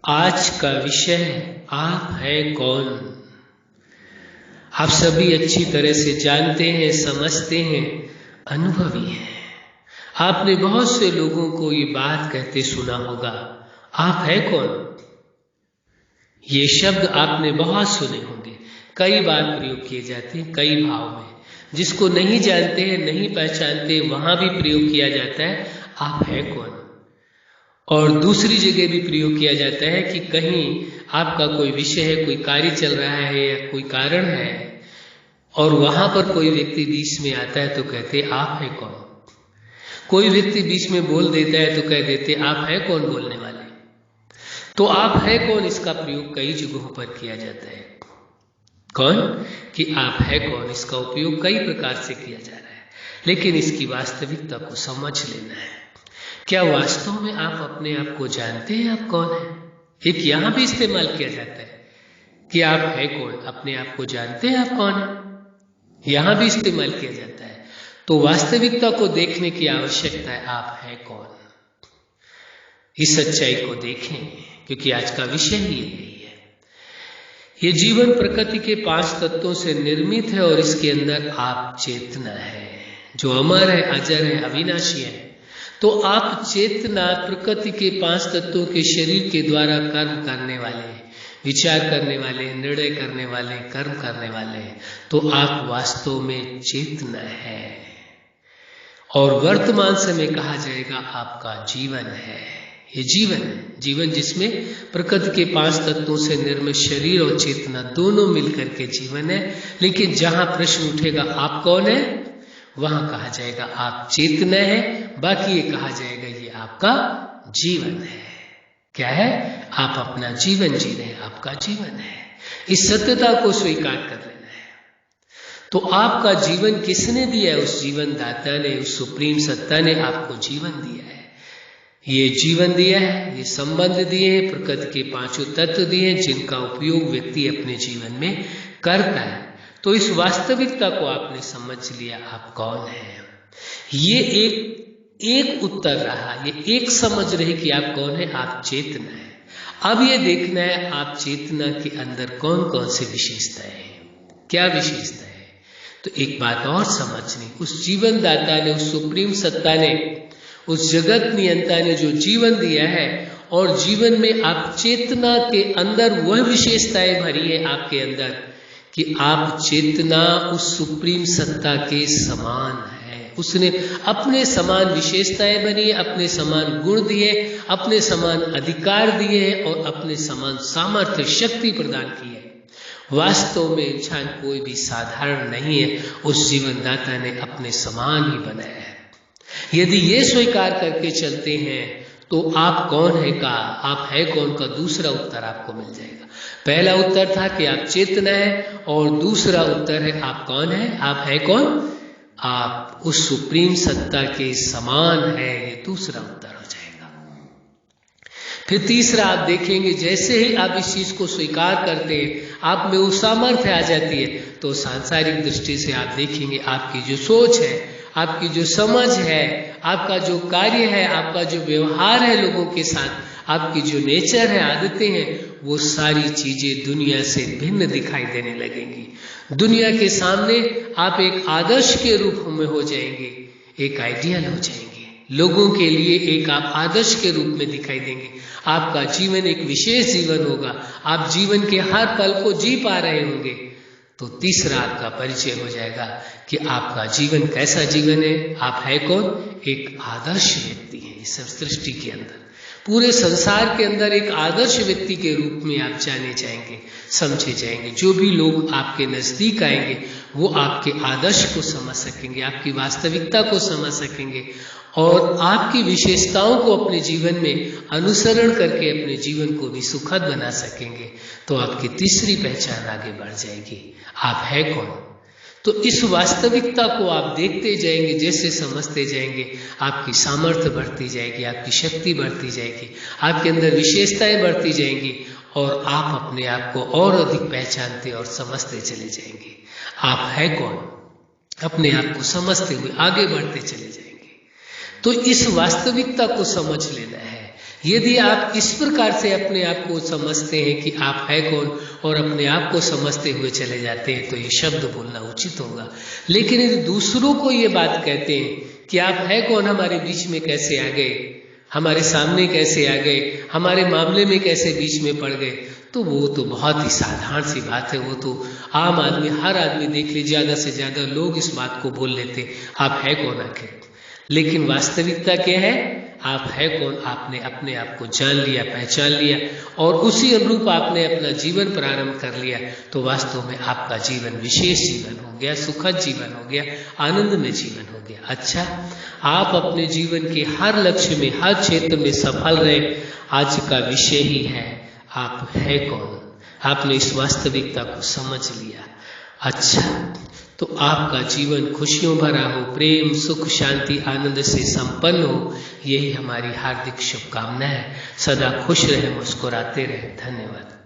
आज का विषय है आप है कौन। आप सभी अच्छी तरह से जानते हैं, समझते हैं, अनुभवी हैं। आपने बहुत से लोगों को ये बात कहते सुना होगा, आप है कौन। ये शब्द आपने बहुत सुने होंगे, कई बार प्रयोग किए जाते हैं, कई भाव में। जिसको नहीं जानते हैं, नहीं पहचानते, वहां भी प्रयोग किया जाता है आप है कौन। और दूसरी जगह भी प्रयोग किया जाता है कि कहीं आपका कोई विषय है, कोई कार्य चल रहा है या कोई कारण है और वहां पर कोई व्यक्ति बीच में आता है तो कहते आप है कौन। कोई व्यक्ति बीच में बोल देता है तो कह देते आप है कौन बोलने वाले। तो आप है कौन इसका प्रयोग कई जगहों पर किया जाता है। कौन कि आप है कौन, इसका उपयोग कई प्रकार से किया जा रहा है, लेकिन इसकी वास्तविकता को समझ लेना है। क्या वास्तव में आप अपने आप को जानते हैं आप कौन है। एक यहां भी इस्तेमाल किया जाता है कि आप है कौन, अपने आप को जानते हैं आप कौन है, यहां भी इस्तेमाल किया जाता है। तो वास्तविकता को देखने की आवश्यकता है, आप है कौन। इस सच्चाई को देखें क्योंकि आज का विषय ही यही है। ये जीवन प्रकृति के 5 तत्वों से निर्मित है और इसके अंदर आप चेतना है जो अमर है, अजर है, अविनाशी है। तो आप चेतना प्रकृति के 5 तत्वों के शरीर के द्वारा कर्म करने वाले, विचार करने वाले, निर्णय करने वाले, कर्म करने वाले हैं। तो आप वास्तव में चेतना है और वर्तमान समय कहा जाएगा आपका जीवन है। ये जीवन है, जीवन जिसमें प्रकृति के 5 तत्वों से निर्मित शरीर और चेतना दोनों मिलकर के जीवन है। लेकिन जहां प्रश्न उठेगा आप कौन है, वहां कहा जाएगा आप चेतना है, बाकी ये कहा जाएगा ये आपका जीवन है। क्या है, आप अपना जीवन जी रहे हैं, आपका जीवन है। इस सत्यता को स्वीकार कर लेना है। तो आपका जीवन किसने दिया है, उस जीवन दाता ने, उस सुप्रीम सत्ता ने आपको जीवन दिया है। ये जीवन दिया है, ये संबंध दिए हैं, प्रकृति के 5 तत्व दिए हैं जिनका उपयोग व्यक्ति अपने जीवन में करता है। तो इस वास्तविकता को आपने समझ लिया आप कौन है। ये एक उत्तर रहा, ये एक समझ रहे कि आप कौन है, आप चेतना है। अब ये देखना है आप चेतना के अंदर कौन कौन सी विशेषताएं हैं, क्या विशेषता है। तो एक बात और समझनी, उस जीवन दाता ने, उस सुप्रीम सत्ता ने, उस जगत नियंता ने जो जीवन दिया है और जीवन में आप चेतना के अंदर वह विशेषताएं भरी है आपके अंदर कि आप चेतना उस सुप्रीम सत्ता के समान है। उसने अपने समान विशेषताएं बनी है, अपने समान गुण दिए, अपने समान अधिकार दिए हैं और अपने समान सामर्थ्य शक्ति प्रदान की है। वास्तव में इंसान कोई भी साधारण नहीं है, उस जीवनदाता ने अपने समान ही बनाया है। यदि ये स्वीकार करके चलते हैं तो आप कौन है का, आप है कौन का दूसरा उत्तर आपको मिल जाएगा। पहला उत्तर था कि आप चेतना है और दूसरा उत्तर है आप कौन है, आप है कौन, आप उस सुप्रीम सत्ता के समान है। ये दूसरा उत्तर हो जाएगा। फिर तीसरा आप देखेंगे, जैसे ही आप इस चीज को स्वीकार करते हैं आप में वो सामर्थ्य आ जाती है। तो सांसारिक दृष्टि से आप देखेंगे आपकी जो सोच है, आपकी जो समझ है, आपका जो कार्य है, आपका जो व्यवहार है लोगों के साथ, आपकी जो नेचर है, आदतें हैं, वो सारी चीजें दुनिया से भिन्न दिखाई देने लगेंगी। दुनिया के सामने आप एक आदर्श के रूप में हो जाएंगे, एक आइडियल हो जाएंगे। लोगों के लिए एक आप आदर्श के रूप में दिखाई देंगे। आपका जीवन एक विशेष जीवन होगा, आप जीवन के हर पल को जी पा रहे होंगे। तो तीसरा आपका परिचय हो जाएगा कि आपका जीवन कैसा जीवन है, आप है कौन, एक आदर्श व्यक्ति है। इस सृष्टि के अंदर, पूरे संसार के अंदर एक आदर्श व्यक्ति के रूप में आप जाने जाएंगे, समझे जाएंगे। जो भी लोग आपके नजदीक आएंगे वो आपके आदर्श को समझ सकेंगे, आपकी वास्तविकता को समझ सकेंगे और आपकी विशेषताओं को अपने जीवन में अनुसरण करके अपने जीवन को भी सुखद बना सकेंगे। तो आपकी तीसरी पहचान आगे बढ़ जाएगी, आप है कौन। तो इस वास्तविकता को आप देखते जाएंगे, जैसे समझते जाएंगे आपकी सामर्थ्य बढ़ती जाएगी, आपकी शक्ति बढ़ती जाएगी, आपके अंदर विशेषताएं बढ़ती जाएंगी और आप अपने आप को और अधिक पहचानते और समझते चले जाएंगे। आप है कौन, अपने आप को समझते हुए आगे बढ़ते चले जाएंगे। तो इस वास्तविकता को समझ लेना है यदि आप इस प्रकार से अपने आप को समझते हैं कि आप है कौन और अपने आप को समझते हुए चले जाते हैं तो ये शब्द बोलना उचित होगा। लेकिन यदि दूसरों को ये बात कहते हैं कि आप है कौन, हमारे बीच में कैसे आ गए, हमारे सामने कैसे आ गए, हमारे मामले में कैसे बीच में पड़ गए, तो वो तो बहुत ही साधारण सी बात है। वो तो आम आदमी, हर आदमी देख लीजिए, ज़्यादा से ज़्यादा लोग इस बात को बोल लेते आप है कौन आखिर। लेकिन वास्तविकता क्या है, आप है कौन आपने अपने आप को जान लिया, पहचान लिया और उसी अनुरूप आपने अपना जीवन प्रारंभ कर लिया, तो वास्तव में आपका जीवन विशेष जीवन हो गया, सुखद जीवन हो गया, आनंदमय जीवन हो गया। अच्छा, आप अपने जीवन के हर लक्ष्य में, हर क्षेत्र में सफल रहे, आज का विषय ही है आप है कौन। आपने इस वास्तविकता को समझ लिया, अच्छा, तो आपका जीवन खुशियों भरा हो, प्रेम, सुख, शांति, आनंद से संपन्न हो, यही हमारी हार्दिक शुभकामना है। सदा खुश रहे, मुस्कुराते रहे। धन्यवाद।